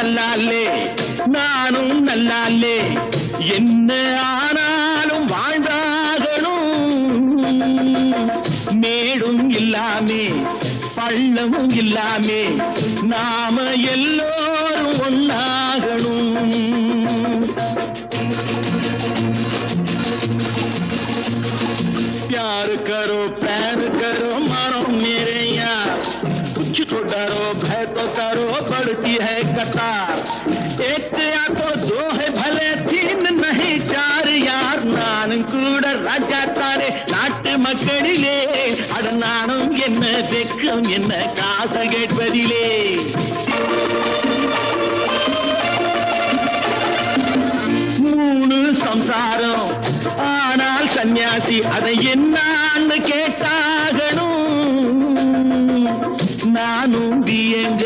நல்லாலே நானும் நல்லாலே என்ன ஆனாலும் வாழ்ந்தாகணும் மேடும் இல்லாமே பள்ளமும் இல்லாமே நாம எல்லோரும் ஒன்னாகணும் प्यार करो प्यार करो मानो मेरे यार कुछ तो डरो भय तो करो बढ़ती है कतार एक या तो दो है भले तीन नहीं चार यार नानुम கூட ராஜா தானே நாட்டு மக்களிலே அட நானும் என்ன வெக்கம் என்ன காசு கேட்பதிலே மூணு சம்சாரம் ஆனால் சன்னியாசி அதை என்னான்னு கேட்டாகணும் நானும் வியங்க